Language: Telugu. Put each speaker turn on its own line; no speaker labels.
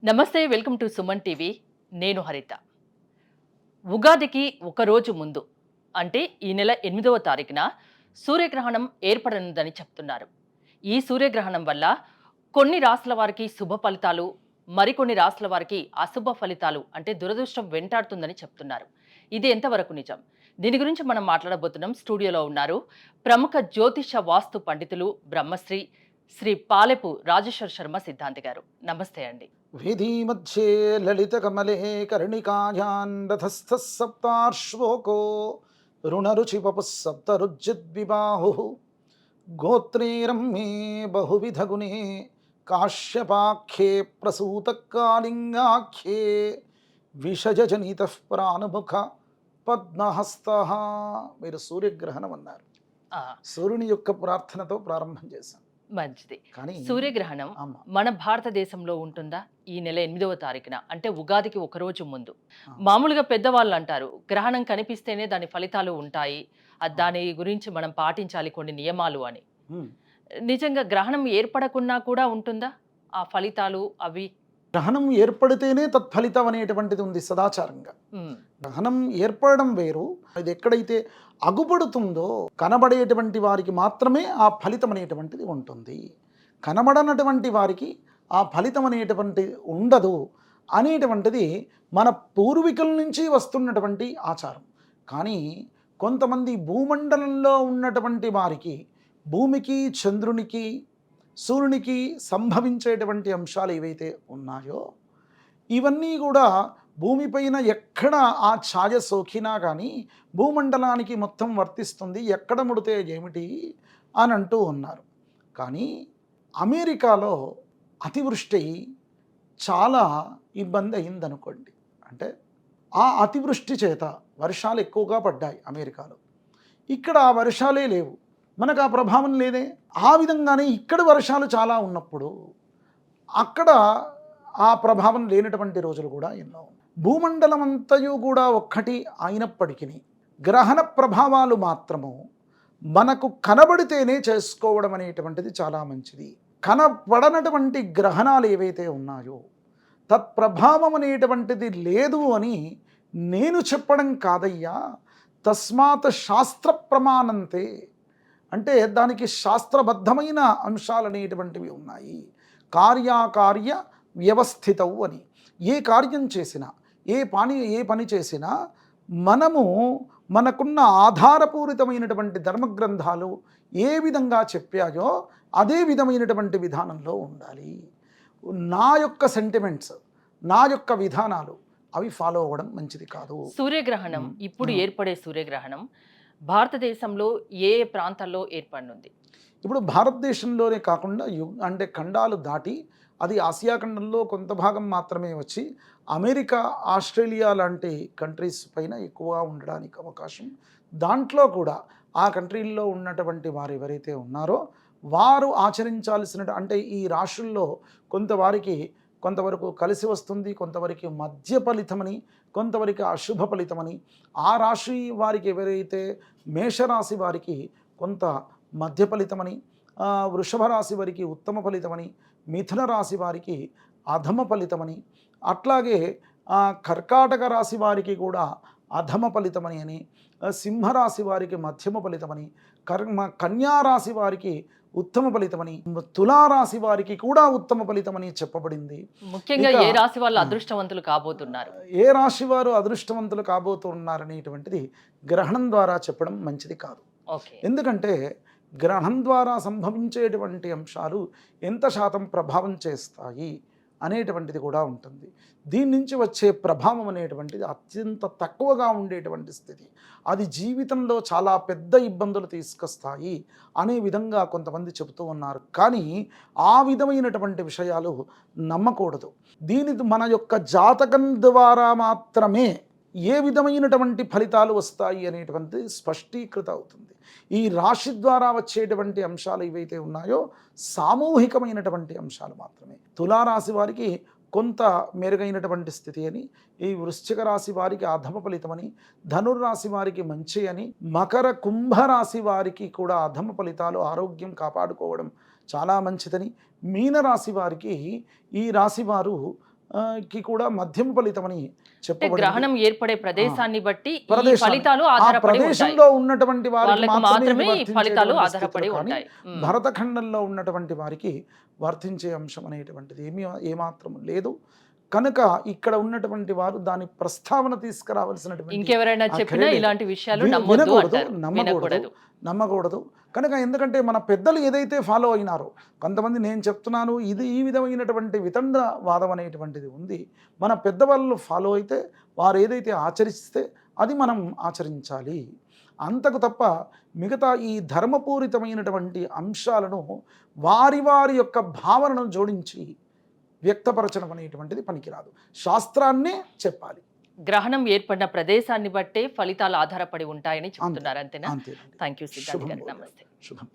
నమస్తే వెల్కమ్ టు సుమన్ టీవీ. నేను హరిత. ఉగాదికి ఒక రోజు ముందు అంటే ఈ నెల 8వ తారీఖున సూర్యగ్రహణం ఏర్పడనుందని చెప్తున్నారు. ఈ సూర్యగ్రహణం వల్ల కొన్ని రాశుల వారికి శుభ ఫలితాలు, మరికొన్ని రాశుల వారికి అశుభ ఫలితాలు అంటే దురదృష్టం వెంటాడుతుందని చెప్తున్నారు. ఇది ఎంతవరకు నిజం? దీని గురించి మనం మాట్లాడబోతున్నాం. స్టూడియోలో ఉన్నారు ప్రముఖ జ్యోతిష వాస్తు పండితులు బ్రహ్మశ్రీ శ్రీ పాలెపు రాజేశ్వర శర్మ సిద్ధాంతి గారు. నమస్తే అండి.
వేదీ మధ్యే లలిత కమలే కర్ణికాయాన్ రథస్థ సప్తాశ్వోకో రుణరుచిపపు సప్తరుజ్జిద్విబాహు గోత్రేరమ్మే బహువిధ గుణే కాశ్యపాఖ్యే ప్రసూత కాళింగాఖ్యే విషజనిత ప్రాణముఖ పద్మహస్త. మీరు సూర్యగ్రహణం అన్నారు.
ఆ,
సూర్యుని యొక్క ప్రార్థనతో ప్రారంభం చేశాం.
మంచిది.
కానీ
సూర్యగ్రహణం
అమ్మ
మన భారతదేశంలో ఉంటుందా? ఈ నెల 8వ తారీఖున అంటే ఉగాదికి ఒక రోజు ముందు.
ఆ,
మామూలుగా పెద్దవాళ్ళు అంటారు గ్రహణం కనిపిస్తేనే దాని ఫలితాలు ఉంటాయి.
ఆ,
దాని గురించి మనం పాటించాలి కొన్ని నియమాలు అని.
ఉమ్.
నిజంగా గ్రహణం ఏర్పడకున్నా కూడా ఉంటుందా ఆ ఫలితాలు అవి?
గ్రహణం ఏర్పడితేనే తత్ఫలితం అనేటువంటిది ఉంది సదాచారంగా.
ఉమ్,
గ్రహణం ఏర్పడడం వేరు, ఇది ఎక్కడైతే అగుపడుతుందో కనబడేటువంటి వారికి మాత్రమే ఆ ఫలితం అనేటువంటిది ఉంటుంది. కనబడనటువంటి వారికి ఆ ఫలితం అనేటువంటి ఉండదు అనేటువంటిది మన పూర్వీకుల నుంచి వస్తున్నటువంటి ఆచారం. కానీ కొంతమంది భూమండలంలో ఉన్నటువంటి వారికి భూమికి, చంద్రునికి, సూర్యునికి సంభవించేటువంటి అంశాలు ఏవైతే ఉన్నాయో ఇవన్నీ కూడా భూమిపైన ఎక్కడ ఆ ఛాయ సోకినా కానీ భూమండలానికి మొత్తం వర్తిస్తుంది, ఎక్కడ ముడితే ఏమిటి అని అంటూ ఉన్నారు. కానీ అమెరికాలో అతివృష్టి చాలా ఇబ్బంది అయిందనుకోండి. అంటే ఆ అతివృష్టి చేత వర్షాలు ఎక్కువగా పడ్డాయి అమెరికాలో. ఇక్కడ ఆ వర్షాలే లేవు, మనకు ఆ ప్రభావం లేదే. ఆ విధంగానే ఇక్కడ వర్షాలు చాలా ఉన్నప్పుడు అక్కడ ఆ ప్రభావం లేనటువంటి రోజులు కూడా ఎన్నో ఉన్నాయి. భూమండలం అంతయు కూడా ఒక్కటి అయినప్పటికీ గ్రహణ ప్రభావాలు మాత్రము మనకు కనబడితేనే చేసుకోవడం అనేటువంటిది చాలా మంచిది. కనపడనటువంటి గ్రహణాలు ఏవైతే ఉన్నాయో తత్ప్రభావం అనేటువంటిది లేదు అని నేను చెప్పడం కాదయ్యా. తస్మాత్ శాస్త్ర ప్రమాణంతే, అంటే దానికి శాస్త్రబద్ధమైన అంశాలు అనేటువంటివి ఉన్నాయి. కార్యాకార్య వ్యవస్థితవు అని. ఏ కార్యం చేసినా, ఏ పని చేసినా మనము మనకున్న ఆధారపూరితమైనటువంటి ధర్మగ్రంథాలు ఏ విధంగా చెప్పాయో అదే విధమైనటువంటి విధానంలో ఉండాలి. నా యొక్క సెంటిమెంట్స్, నా యొక్క విధానాలు అవి ఫాలో అవ్వడం మంచిది కాదు.
సూర్యగ్రహణం ఇప్పుడు ఏర్పడే సూర్యగ్రహణం భారతదేశంలో ఏ ఏ ప్రాంతాల్లో ఏర్పడనుంది?
ఇప్పుడు భారతదేశంలోనే కాకుండా అంటే ఖండాలు దాటి అది ఆసియా ఖండంలో కొంత భాగం మాత్రమే వచ్చి అమెరికా, ఆస్ట్రేలియా లాంటి కంట్రీస్ పైన ఎక్కువగా ఉండడానికి అవకాశం. దాంట్లో కూడా ఆ కంట్రీల్లో ఉన్నటువంటి వారు ఎవరైతే ఉన్నారో వారు ఆచరించాల్సిన అంటే ఈ రాశుల్లో కొంతవరకు కలిసి వస్తుంది, కొంతవరకు మధ్య ఫలితమని, కొంతవరకు అశుభ ఫలితమని. ఆ రాశి వారికి ఎవరైతే మేషరాశి వారికి కొంత మధ్య ఫలితమని, వృషభ రాశి వారికి ఉత్తమ ఫలితమని, మిథున రాశి వారికి అధమ ఫలితమని, అట్లాగే కర్కాటక రాశి వారికి కూడా అధమ ఫలితమని అని, సింహరాశి వారికి మధ్యమ ఫలితమని, కన్యా రాశి వారికి ఉత్తమ ఫలితమని, తులారాశి వారికి కూడా ఉత్తమ ఫలితమని చెప్పబడింది.
ముఖ్యంగా ఏ రాశి వాళ్ళు అదృష్టవంతులు కాబోతున్నారు?
ఏ రాశి వారు అదృష్టవంతులు కాబోతున్నారనేటువంటిది గ్రహణం ద్వారా చెప్పడం మంచిది కాదు.
ఓకే.
ఎందుకంటే గ్రహణం ద్వారా సంభవించేటువంటి అంశాలు ఎంత శాతం ప్రభావం చేస్తాయి అనేటువంటిది కూడా ఉంటుంది. దీని నుంచి వచ్చే ప్రభావం అనేటువంటిది అత్యంత తక్కువగా ఉండేటువంటి స్థితి. అది జీవితంలో చాలా పెద్ద ఇబ్బందులు తీసుకొస్తాయి అనే విధంగా కొంతమంది చెబుతూ ఉన్నారు. కానీ ఆ విధమైనటువంటి విషయాలు నమ్మకూడదు. మన యొక్క జాతకం ద్వారా మాత్రమే ఏ విధమైనటువంటి ఫలితాలు వస్తాయి అనేటువంటిది స్పష్టీకృత అవుతుంది. ఈ రాశి ద్వారా వచ్చేటువంటి అంశాలు ఏవైతే ఉన్నాయో సామూహికమైనటువంటి అంశాలు మాత్రమే. తులారాశి వారికి కొంత మెరుగైనటువంటి స్థితి అని, ఈ వృశ్చిక రాశి వారికి అధమ ఫలితమని, ధనుర్రాశి వారికి మంచి అని, మకర కుంభరాశి వారికి కూడా అధమ ఫలితాలు, ఆరోగ్యం కాపాడుకోవడం చాలా మంచిదని, మీనరాశి వారికి ఈ రాశి వారు కి కూడా మధ్యమ ఫలితమని
అంటే
చెప్పబడింది.
గ్రహణం ఏర్పడే ప్రదేశాన్ని బట్టి ఈ
ప్రదేశాన్ని,
ఫలితాలు
ఆ
ఆధారపడి ఉంటాయి.
ప్రదేశంలో ఉన్నటువంటి వారికి
వాళ్ళకి
మాత్రమే
మాత్రమే
ఇది
ఈ
వర్తించేటువంటి
ఫలితాలు
స్థితులు
ఆధారపడి
కానీ
ఉంటాయి.
భరతఖండంలో ఉన్నటువంటి వారికి వర్తించే అంశం అనేటువంటిది ఏమాత్రం లేదు. కనుక ఇక్కడ ఉన్నటువంటి వారు దాని ప్రస్తావన తీసుకురావాల్సినటువంటి
ఇంకెవరైనా
ఆ
చెప్పినా
credit
ఇలాంటి విషయాలు
వి-
నమ్మొద్దు
వినకూడదు,
అంటారు.
నమ్మకూడదు,
వినకూడదు.
నమ్మకూడదు. కనుక ఎందుకంటే మన పెద్దలు ఏదైతే ఫాలో అయినారో, కొంతమంది నేను చెప్తున్నాను ఇది ఈ విధమైనటువంటి వితండ వాదం అనేటువంటిది ఉంది. మన పెద్దవాళ్ళు ఫాలో అయితే, వారు ఏదైతే ఆచరిస్తే అది మనం ఆచరించాలి. అంతకు తప్ప మిగతా ఈ ధర్మపూరితమైనటువంటి అంశాలను వారి వారి యొక్క భావనను జోడించి వ్యక్తపరచడం అనేటువంటిది పనికిరాదు. శాస్త్రాన్నే చెప్పాలి.
గ్రహణం ఏర్పడిన ప్రదేశాన్ని బట్టే ఫలితాలు ఆధారపడి ఉంటాయని చెప్తున్నారు. అంతేనా?
అంతేనండి.
థ్యాంక్ యూ సిద్ధాంత్
శుభం
గారు.
భూయాత్.
నమస్తే.
శుభం.